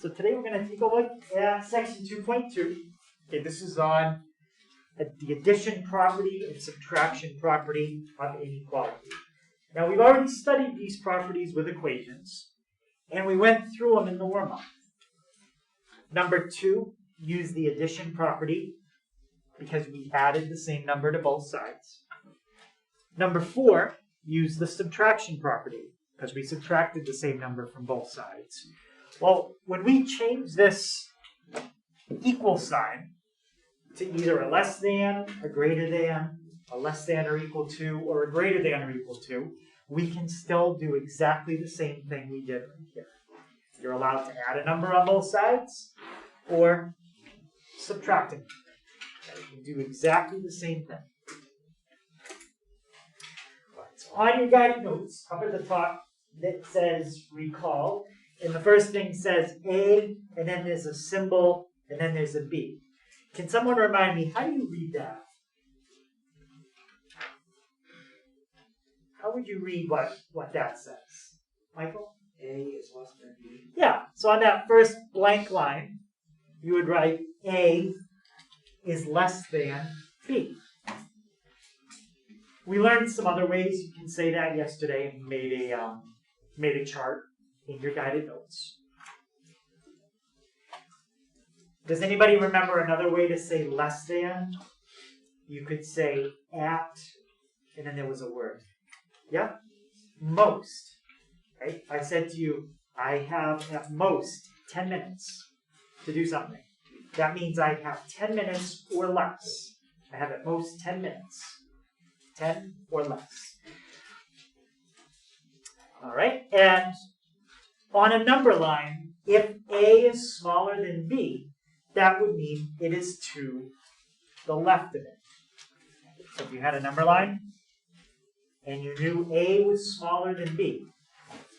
So today we're going to take a look at section 2.2. Okay, this is on the addition property and subtraction property of inequality. Now we've already studied these properties with equations, and we went through them in the warm-up. Number 2, use the addition property because we added the same number to both sides. Number 4, use the subtraction property because we subtracted the same number from both sides. Well, when we change this equal sign to either a less than, a greater than, a less than or equal to, or a greater than or equal to, we can still do exactly the same thing we did right here. You're allowed to add a number on both sides or subtract it. Okay, you can do exactly the same thing. So on your guided notes, up at the top, that says recall. And the first thing says A, and then there's a symbol, and then there's a B. Can someone remind me, how do you read that? How would you read what that says? Michael? A is less than B. Yeah, so on that first blank line, you would write A is less than B. We learned some other ways you can say that yesterday and made a chart in your guided notes. Does anybody remember another way to say less than? You could say at, and then there was a word. Yeah? Most. Right? I said to you, I have at most 10 minutes to do something. That means I have 10 minutes or less. I have at most 10 minutes. 10 or less. All right? And on a number line, if A is smaller than B, that would mean it is to the left of it. So if you had a number line, and you knew A was smaller than B,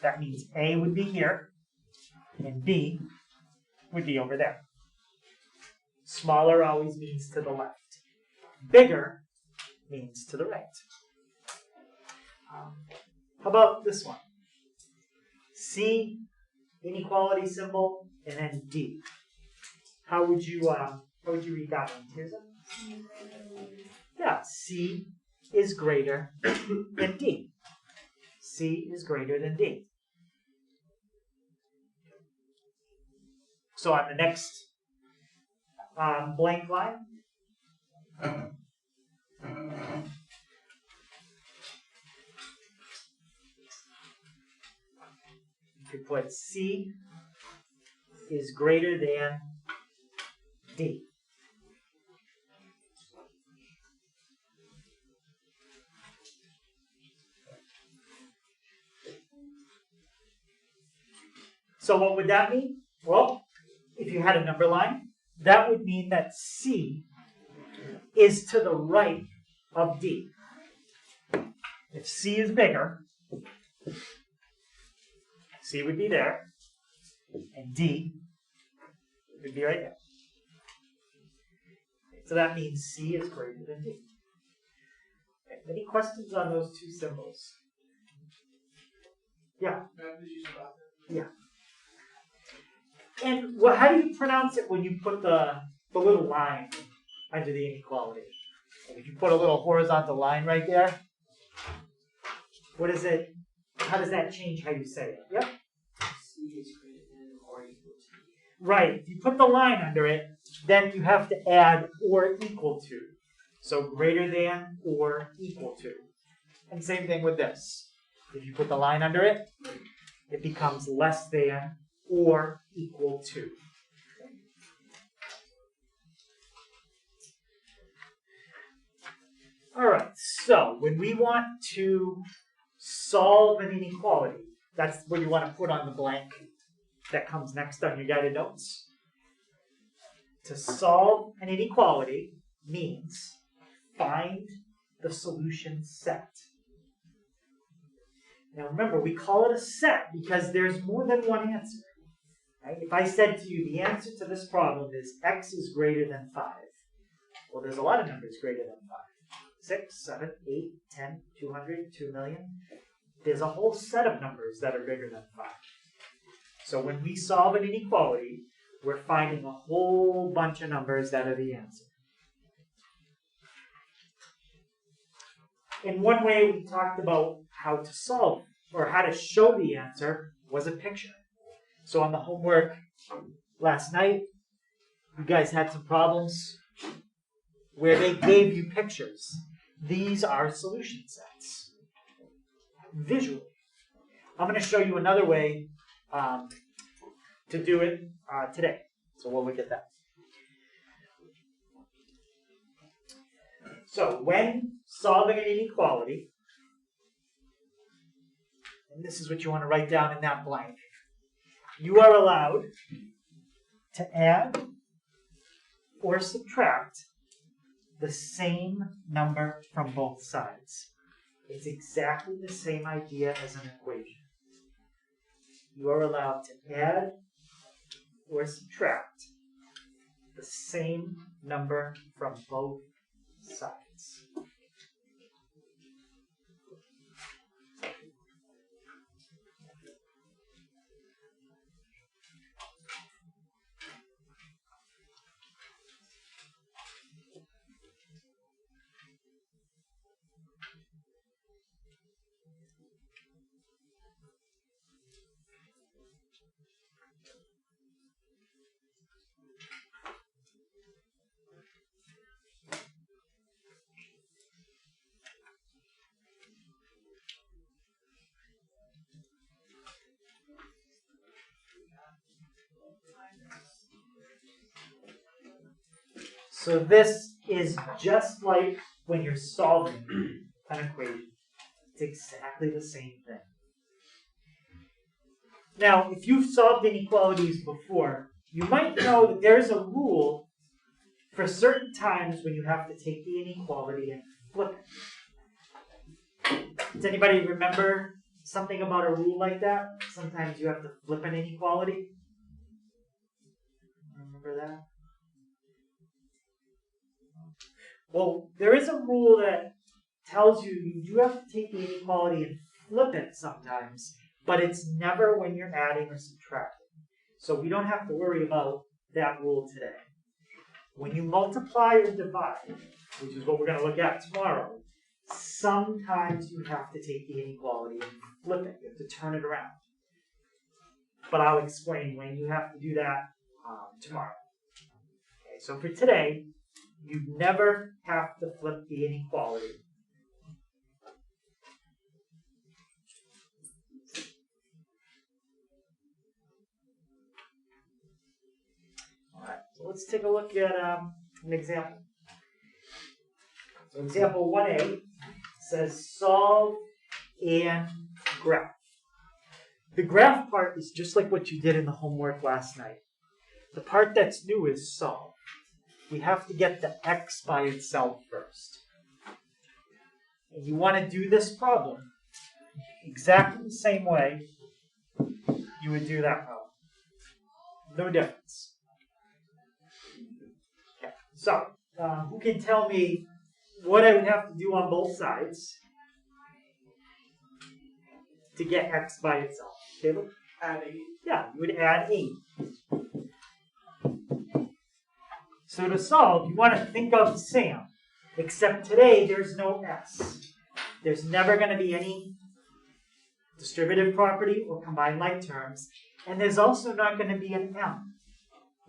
that means A would be here, and B would be over there. Smaller always means to the left. Bigger means to the right. How about this one? C, inequality symbol, and then D. How would you read that one, Tirza? Yeah, C is greater than D. C is greater than D. So on the next blank line, you could put C is greater than D. So what would that mean? Well, if you had a number line, that would mean that C is to the right of D. If C is bigger, C would be there, and D would be right there. So that means C is greater than D. Okay, any questions on those two symbols? Yeah. Yeah. And how do you pronounce it when you put the little line under the inequality? If you put a little horizontal line right there, what is it? How does that change how you say it? Yep. C is greater than or equal to. Right. If you put the line under it, then you have to add or equal to. So greater than or equal to. And same thing with this. If you put the line under it, it becomes less than or equal to. All right, so when we want to solve an inequality, that's what you want to put on the blank that comes next on your guided notes. To solve an inequality means find the solution set. Now remember, we call it a set because there's more than one answer. Right? If I said to you the answer to this problem is x is greater than 5, well, there's a lot of numbers greater than 5. 6, 7, 8, 10, 200, 2 million. There's a whole set of numbers that are bigger than 5. So when we solve an inequality, we're finding a whole bunch of numbers that are the answer. In one way, we talked about how to solve or how to show the answer was a picture. So on the homework last night, you guys had some problems where they gave you pictures. These are solution sets, visually. I'm going to show you another way to do it today. So we'll look at that. So when solving an inequality, and this is what you want to write down in that blank, you are allowed to add or subtract the same number from both sides. It's exactly the same idea as an equation. You are allowed to add or subtract the same number from both sides. So this is just like when you're solving an equation. It's exactly the same thing. Now, if you've solved inequalities before, you might know that there's a rule for certain times when you have to take the inequality and flip it. Does anybody remember something about a rule like that? Sometimes you have to flip an inequality. Remember that? Well, there is a rule that tells you do have to take the inequality and flip it sometimes, but it's never when you're adding or subtracting. So we don't have to worry about that rule today. When you multiply or divide, which is what we're going to look at tomorrow, sometimes you have to take the inequality and flip it. You have to turn it around. But I'll explain when you have to do that tomorrow. Okay, so for today, you never have to flip the inequality. All right, so let's take a look at an example. So example 1a says solve and graph. The graph part is just like what you did in the homework last night. The part that's new is solve. We have to get the x by itself first. And you want to do this problem exactly the same way you would do that problem. No difference. Okay. So, who can tell me what I would have to do on both sides to get x by itself? Caleb? Add 8. Yeah, you would add 8. So to solve, you want to think of Sam, except today there's no s. There's never going to be any distributive property or combined like terms, and there's also not going to be an m.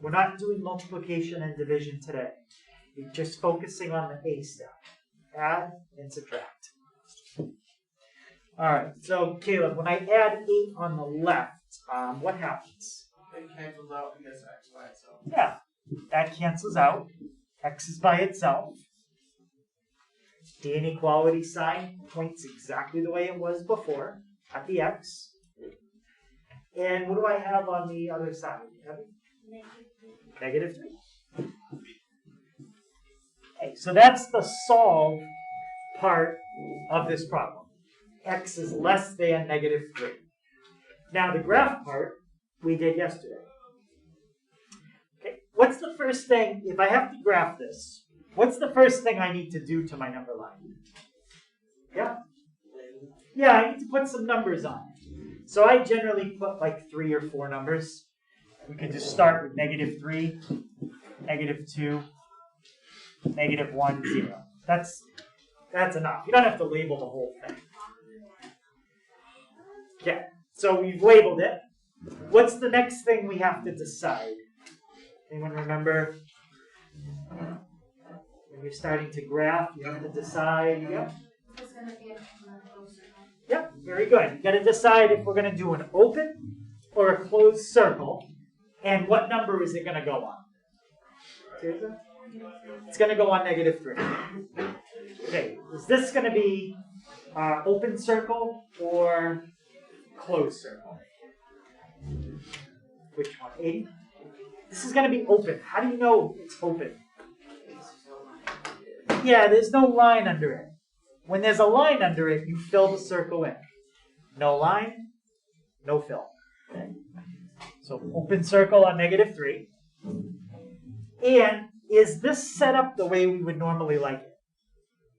We're not doing multiplication and division today. We're just focusing on the a step, add and subtract. All right, so Caleb, when I add 8 on the left, what happens? It cancels out and gets x by itself. Yeah. That cancels out. X is by itself. The inequality sign points exactly the way it was before at the x. And what do I have on the other side? Negative 3. Okay, so that's the solve part of this problem. X is less than negative 3. Now the graph part we did yesterday. What's the first thing, if I have to graph this, what's the first thing I need to do to my number line? Yeah? Yeah, I need to put some numbers on it. So I generally put like 3 or 4 numbers. We could just start with -3, -2, -1, 0. That's enough. You don't have to label the whole thing. Okay, so we've labeled it. What's the next thing we have to decide? Anyone remember? When you're starting to graph, you have to decide. Yep. It's going to be a closed circle. Yep, very good. You got to decide if we're going to do an open or a closed circle, and what number is it going to go on? It's going to go on -3. Okay, is this going to be open circle or closed circle? Which one? 80? This is going to be open. How do you know it's open? Yeah, there's no line under it. When there's a line under it, you fill the circle in. No line, no fill. Okay. So open circle on -3. And is this set up the way we would normally like it?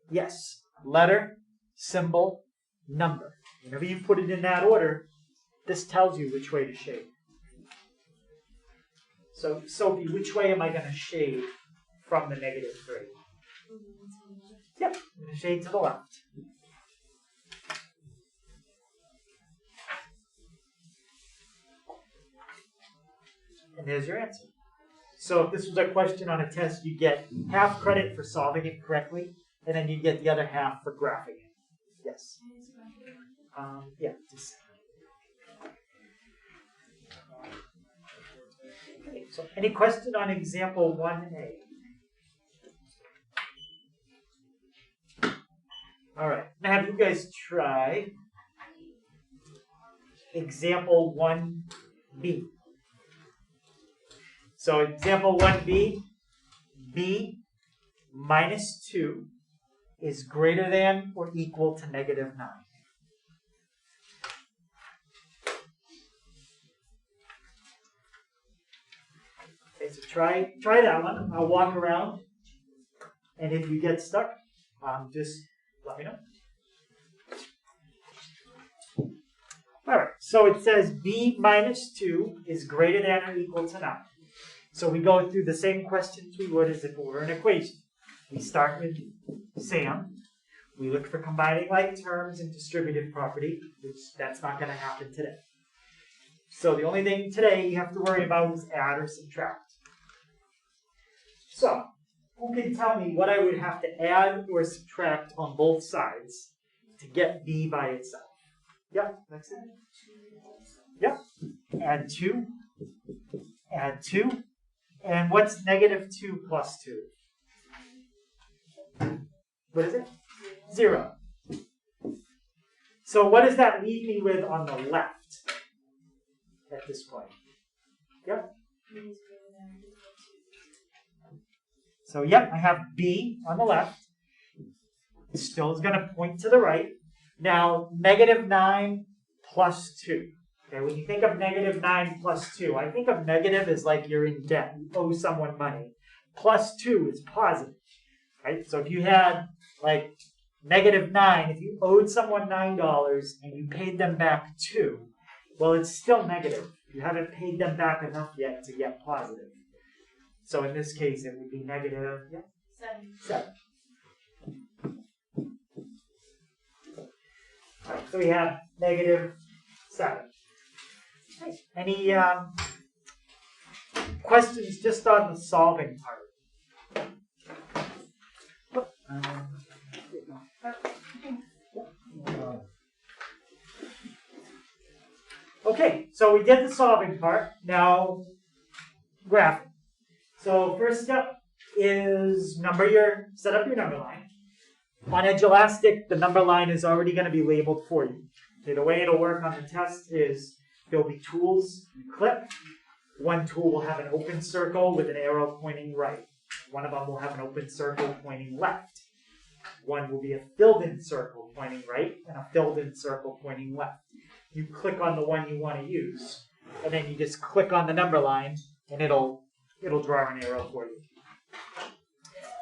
Yes. Letter, symbol, number. Whenever you put it in that order, this tells you which way to shade. So, Sophie, which way am I going to shade from the -3? Yep, I'm going to shade to the left. And there's your answer. So if this was a question on a test, you get half credit for solving it correctly, and then you get the other half for graphing it. Yes. Yeah. Just. Okay, so any question on example 1A? All right, now have you guys try example 1B. So example 1B, B minus 2 is greater than or equal to -9. Okay, so try that one. I'll walk around, and if you get stuck, just let me know. All right, so it says B minus 2 is greater than or equal to 9. So we go through the same questions we would as if it were an equation. We start with Sam. We look for combining like terms and distributive property, which that's not going to happen today. So the only thing today you have to worry about is add or subtract. So, who can tell me what I would have to add or subtract on both sides to get B by itself? Yep, that's it. Yep. Add 2. Add 2. And what's -2 plus 2? What is it? 0. So what does that leave me with on the left at this point? Yep. So yep, I have B on the left. It still is going to point to the right. Now, -9 plus 2. Okay, when you think of -9 plus 2, I think of negative as like you're in debt. You owe someone money. Plus 2 is positive. Right? So if you had like -9, if you owed someone $9 and you paid them back 2, well, it's still negative. You haven't paid them back enough yet to get positive. So in this case, it would be -7. All right, so we have -7. Okay. Any questions just on the solving part? Okay, so we did the solving part. Now, graphing. So first step is set up your number line. On Edge Elastic, the number line is already going to be labeled for you. Okay, the way it'll work on the test is there'll be tools you click. One tool will have an open circle with an arrow pointing right. One of them will have an open circle pointing left. One will be a filled-in circle pointing right and a filled-in circle pointing left. You click on the one you want to use, and then you just click on the number line, and it'll draw an arrow for you.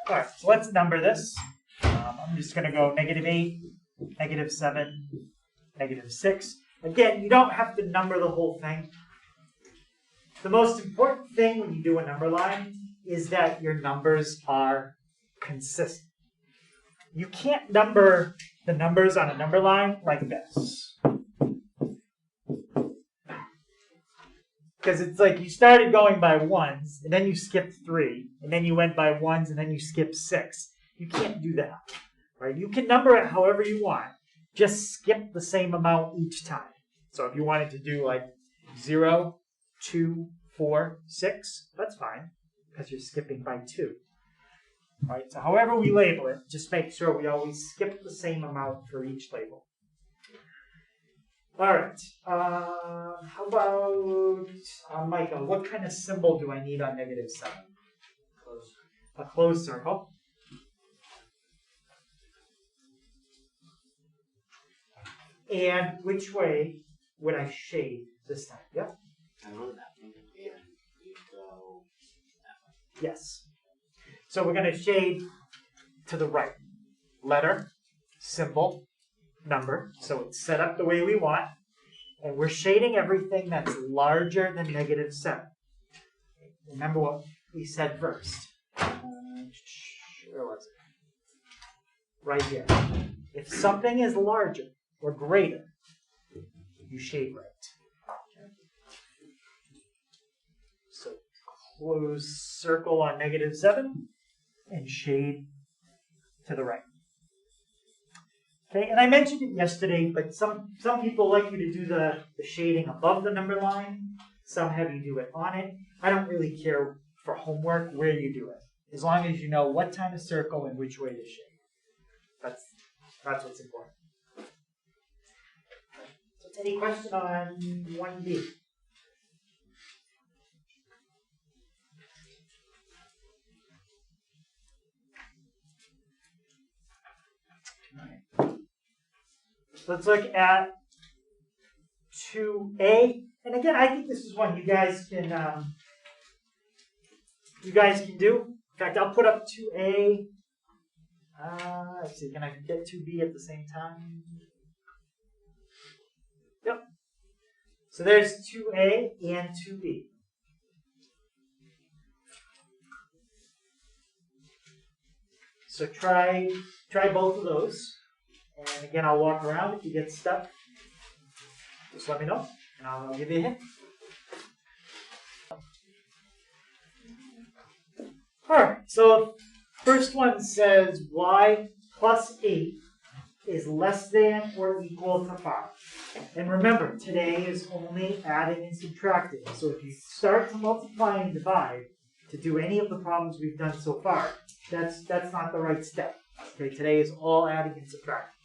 All right, so let's number this. I'm just going to go -8, -7, -6. Again, you don't have to number the whole thing. The most important thing when you do a number line is that your numbers are consistent. You can't number the numbers on a number line like this. Because it's like you started going by ones, and then you skipped 3, and then you went by ones, and then you skipped 6. You can't do that, right? You can number it however you want. Just skip the same amount each time. So if you wanted to do like 0, 2, 4, 6, that's fine, because you're skipping by 2. Right? So however we label it, just make sure we always skip the same amount for each label. All right. How about Michael? What kind of symbol do I need on -7? A closed circle. And which way would I shade this time? Yep. I wrote that one, and you go that way. Yes. So we're going to shade to the right. Letter, symbol, number. So it's set up the way we want. And we're shading everything that's larger than -7. Remember what we said first. Where was it? Right here. If something is larger or greater, you shade right. So close circle on -7 and shade to the right. Okay, and I mentioned it yesterday, but some people like you to do the shading above the number line. Some have you do it on it. I don't really care for homework where you do it, as long as you know what time to circle and which way to shade. That's what's important. So any question on 1B? Let's look at 2A. And again, I think this is one you guys can do. In fact, I'll put up 2A. Let's see, can I get 2B at the same time? Yep. So there's 2A and 2B. So try both of those. And again, I'll walk around. If you get stuck, just let me know, and I'll give you a hint. All right, so first one says y plus 8 is less than or equal to 5. And remember, today is only adding and subtracting. So if you start to multiply and divide to do any of the problems we've done so far, that's not the right step. Okay, today is all adding and subtracting.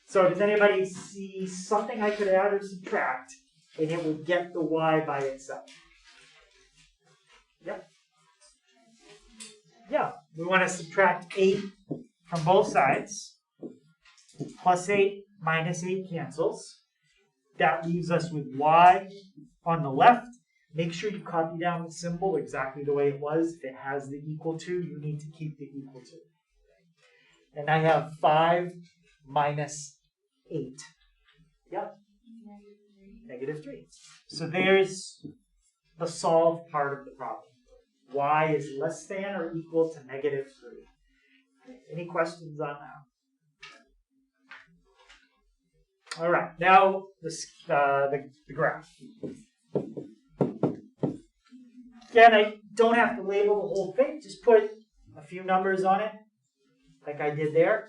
So does anybody see something I could add or subtract and it would get the y by itself? Yep. Yeah, we want to subtract 8 from both sides. Plus 8 minus 8 cancels. That leaves us with y on the left. Make sure you copy down the symbol exactly the way it was. If it has the equal to, you need to keep the equal to. And I have 5 minus 8. Yep. -3. So there's the solved part of the problem. Y is less than or equal to -3. Any questions on that? All right, now the graph. Again, I don't have to label the whole thing. Just put a few numbers on it, like I did there.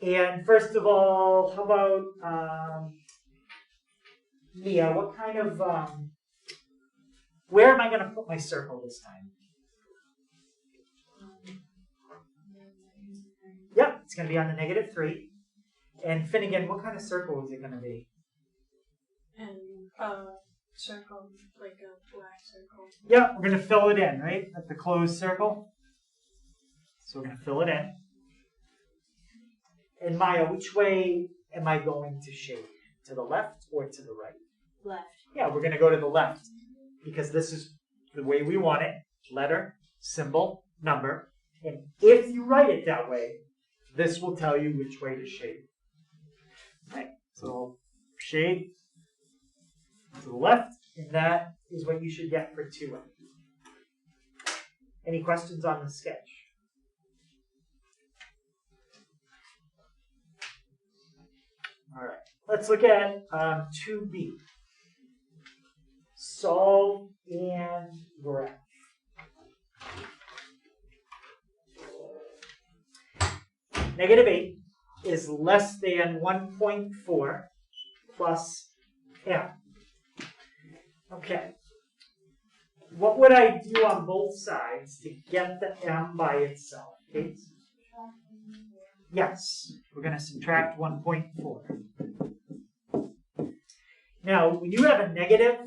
And first of all, how about Mia? What kind of where am I going to put my circle this time? Yep, it's going to be on the -3. And Finnegan, what kind of circle is it going to be? And circle, like a black circle. Yep, we're going to fill it in, right? At the closed circle. So we're going to fill it in. And Maya, which way am I going to shade? To the left or to the right? Left. Yeah, we're going to go to the left because this is the way we want it. Letter, symbol, number. And if you write it that way, this will tell you which way to shade. Right. So shade to the left, and that is what you should get for 2a. Any questions on the sketch? All right, let's look at 2b. Solve and graph. -8 is less than 1.4 plus m. Okay. What would I do on both sides to get the m by itself? Kate? Yes, we're going to subtract 1.4. Now, when you have a negative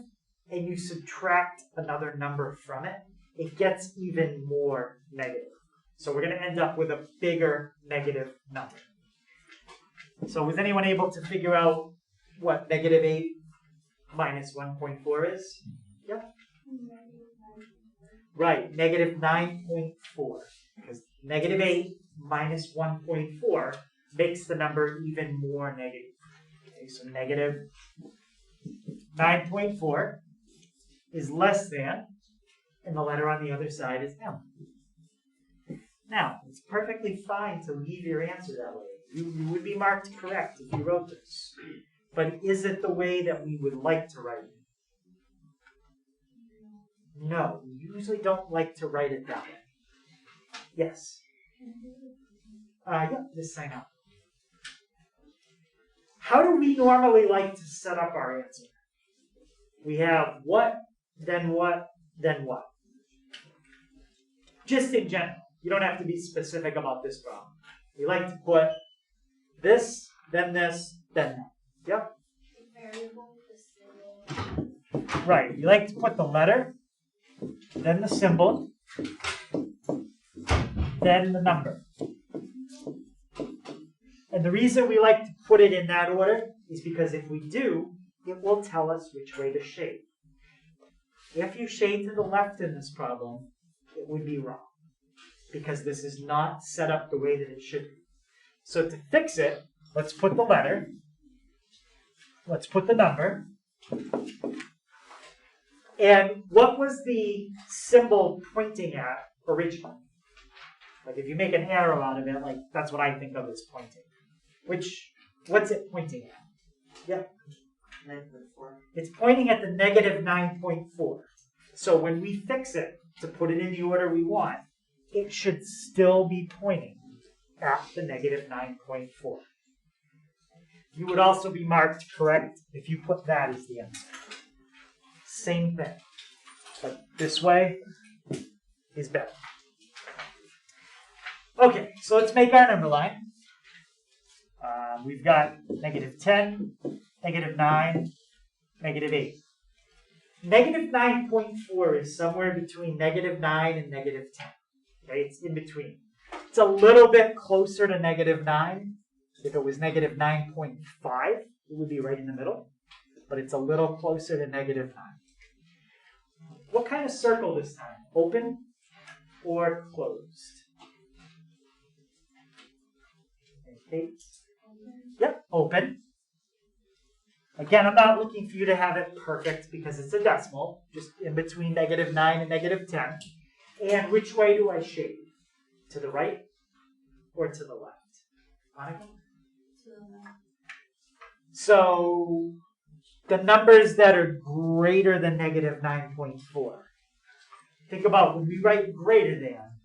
and you subtract another number from it, it gets even more negative. So we're going to end up with a bigger negative number. So was anyone able to figure out what -8 minus 1.4 is? Yep. Right, -9.4. Because -8 minus 1.4 makes the number even more negative. Okay, so -9.4 is less than, and the letter on the other side is m. Now, it's perfectly fine to leave your answer that way. You would be marked correct if you wrote this. But is it the way that we would like to write it? No, we usually don't like to write it that way. Yes? Yeah, just sign up. How do we normally like to set up our answer? We have what, then what, then what. Just in general. You don't have to be specific about this problem. We like to put this, then that. Yep. Variable, the symbol. Right. You like to put the letter, then the symbol, then the number. And the reason we like to put it in that order is because if we do, it will tell us which way to shade. If you shade to the left in this problem, it would be wrong, because this is not set up the way that it should be. So to fix it, let's put the letter, let's put the number, and what was the symbol pointing at originally? Like if you make an arrow out of it, like that's what I think of as pointing. What's it pointing at? Yep. 9.4. It's pointing at the -9.4. So when we fix it to put it in the order we want, it should still be pointing at the -9.4. You would also be marked correct if you put that as the answer. Same thing. But this way is better. Okay, so let's make our number line. We've got -10, -9, -8. -9.4 is somewhere between -9 and -10. Okay, it's in between. It's a little bit closer to -9. If it was -9.5, it would be right in the middle. But it's a little closer to -9. What kind of circle this time? Open or closed? Okay. Yep, open. Again, I'm not looking for you to have it perfect because it's a decimal, just in between -9 and -10. And which way do I shade? To the right or to the left? Monica? To the left. So the numbers that are greater than -9.4. Think about when we write greater than,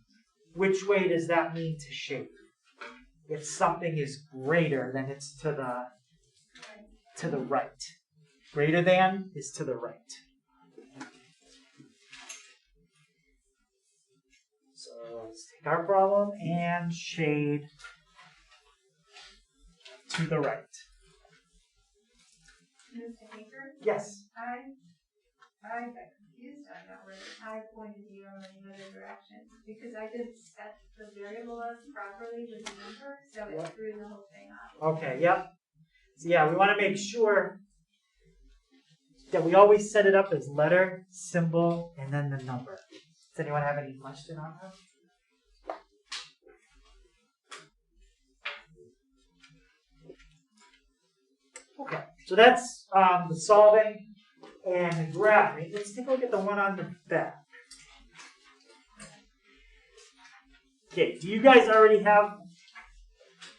which way does that mean to shade? If something is greater, then it's to the right. Greater than is to the right. So let's take our problem and shade to the right. Mr. Hager, Yes. I got confused on that where I pointed the arrow in the other direction because I didn't set the variable up properly with the number, so it What? threw the whole thing off. Okay, yep. So yeah, we want to make sure that we always set it up as letter, symbol, and then the number. Does anyone have any question on that? Okay, So that's the solving and the graphing. Let's take a look at the one on the back. Okay, do you guys already have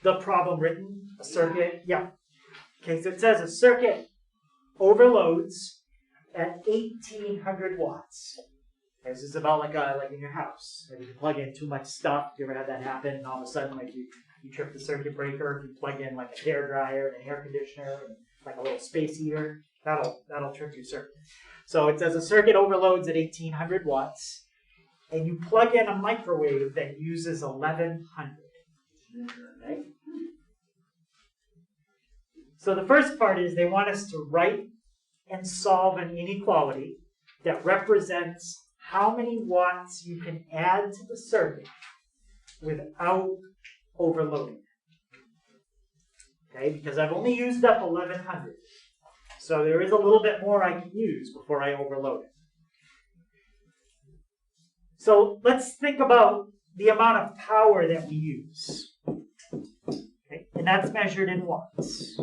the problem written? A circuit? Yeah. Okay, so it says a circuit overloads at 1800 watts. Okay, this is about like in your house. If you plug in too much stuff, you ever had that happen? And all of a sudden, like you trip the circuit breaker. If you plug in like a hair dryer and an air conditioner and like a little space heater, that'll trip your circuit. So it says a circuit overloads at 1800 watts, and you plug in a microwave that uses 1100. Okay? So the first part is they want us to write and solve an inequality that represents how many watts you can add to the circuit without overloading. Okay, because I've only used up 1100. So there is a little bit more I can use before I overload it. So let's think about the amount of power that we use. Okay, and that's measured in watts.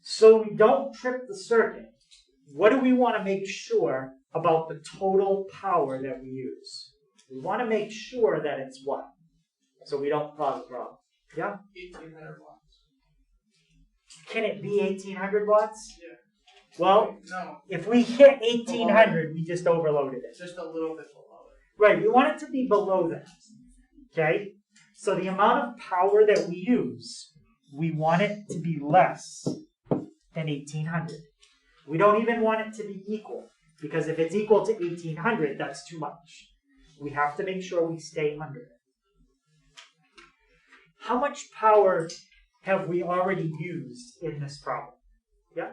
So we don't trip the circuit. What do we want to make sure about the total power that we use? We want to make sure that it's what? So we don't cause a problem. Yeah? 1800 watts. Can it be 1800 watts? Yeah. Well, No, if we hit 1800, we just overloaded it. just a little bit below it. Right, we want it to be below that. Okay? So the amount of power that we use, we want it to be less than 1800. We don't even want it to be equal, because if it's equal to 1800, that's too much. We have to make sure we stay under it. How much power have we already used in this problem? Yeah?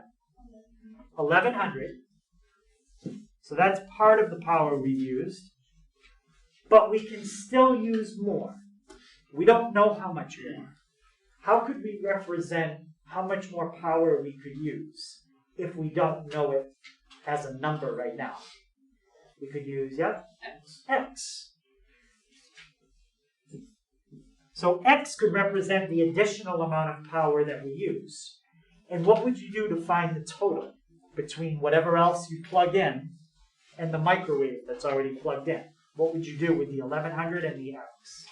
1100. So that's part of the power we've used. But we can still use more. We don't know how much more. How could we represent how much more power we could use if we don't know it as a number right now? We could use, yeah? X. So X could represent the additional amount of power that we use. And what would you do to find the total between whatever else you plug in and the microwave that's already plugged in? What would you do with the 1100 and the X?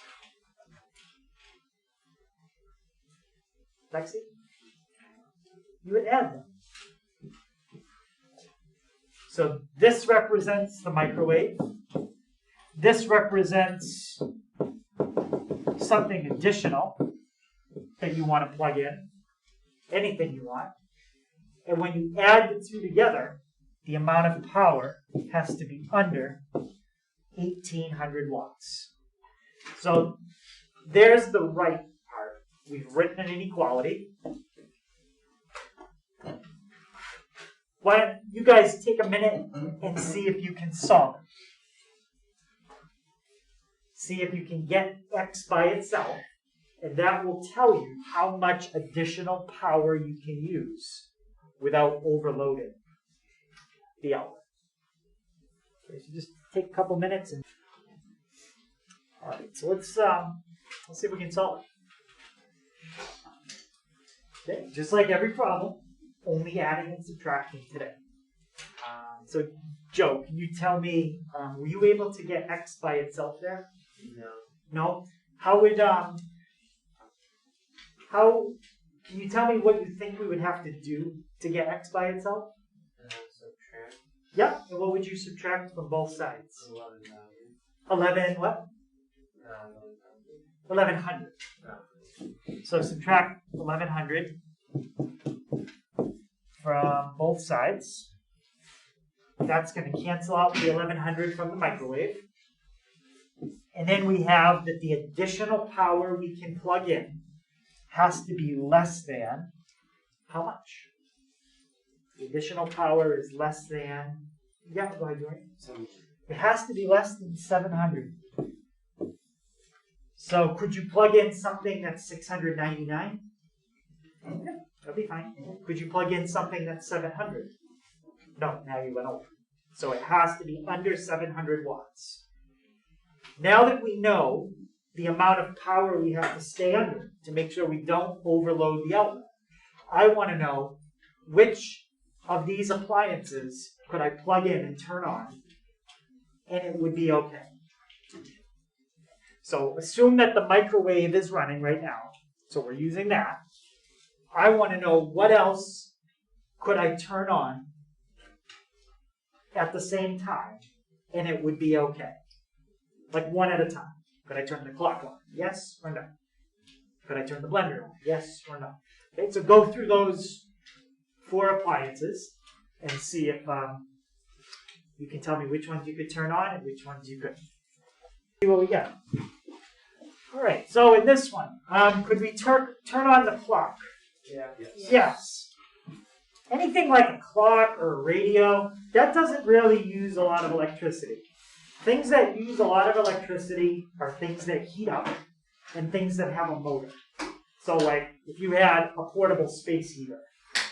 Lexi? You would add them. So this represents the microwave. This represents something additional that you want to plug in. Anything you want. And when you add the two together, the amount of power has to be under 1800 watts. So there's the right part. We've written an inequality. Why don't you guys take a minute and see if you can solve it. See if you can get X by itself, and that will tell you how much additional power you can use without overloading the outlet. Okay, so just take a couple minutes and all right, so let's see if we can solve it. Okay, just like every problem, only adding and subtracting today. So Joe, can you tell me, were you able to get X by itself there? No. No? How would can you tell me what you think we would have to do to get X by itself? Subtract. Yeah, and what would you subtract from both sides? 11 what? 1100. So subtract 1100 from both sides. That's going to cancel out the 1100 from the microwave. And then we have that the additional power we can plug in has to be less than how much? The additional power is less than, yeah, go ahead, Jordan. It has to be less than 700. So could you plug in something that's 699? Yeah, that'll be fine. Could you plug in something that's 700? No, now you went over. So it has to be under 700 watts. Now that we know the amount of power we have to stay under to make sure we don't overload the outlet, I want to know which of these appliances could I plug in and turn on, and it would be okay. So assume that the microwave is running right now. So we're using that. I want to know what else could I turn on at the same time, and it would be okay. Like one at a time. Could I turn the clock on? Yes or no? Could I turn the blender on? Yes or no? Okay, so go through those 4 appliances and see if you can tell me which ones you could turn on and which ones you couldn't. See what we got. All right, so in this one, could we turn on the clock? Yeah. Yes. Anything like a clock or a radio, that doesn't really use a lot of electricity. Things that use a lot of electricity are things that heat up and things that have a motor. So like if you had a portable space heater,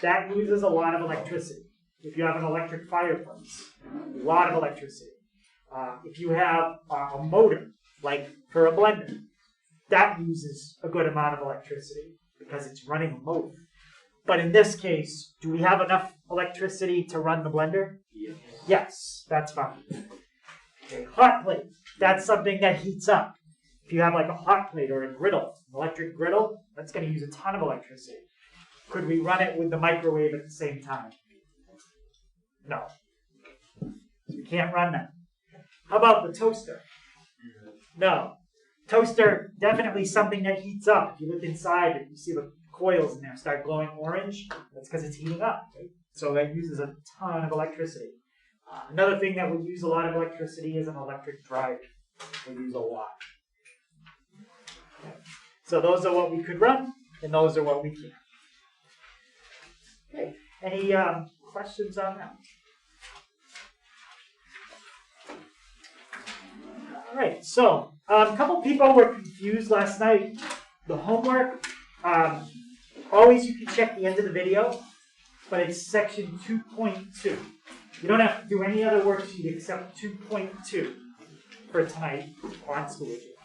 that uses a lot of electricity. If you have an electric fireplace, a lot of electricity. If you have a motor, like for a blender, that uses a good amount of electricity because it's running a motor. But in this case, do we have enough electricity to run the blender? Yes. Yes, that's fine. Okay, hot plate, that's something that heats up. If you have like a hot plate or a griddle, an electric griddle, that's going to use a ton of electricity. Could we run it with the microwave at the same time? No. We can't run that. How about the toaster? No. Toaster, definitely something that heats up. If you look inside and you see the coils in there start glowing orange, that's because it's heating up. Right? So that uses a ton of electricity. Another thing that would use a lot of electricity is an electric dryer. We use a lot. Okay. So those are what we could run, and those are what we can't. Okay. Any questions on that? All right. So a couple people were confused last night. The homework, always you can check the end of the video, but it's section 2.2. You don't have to do any other worksheet except 2.2 for tonight on Schoology.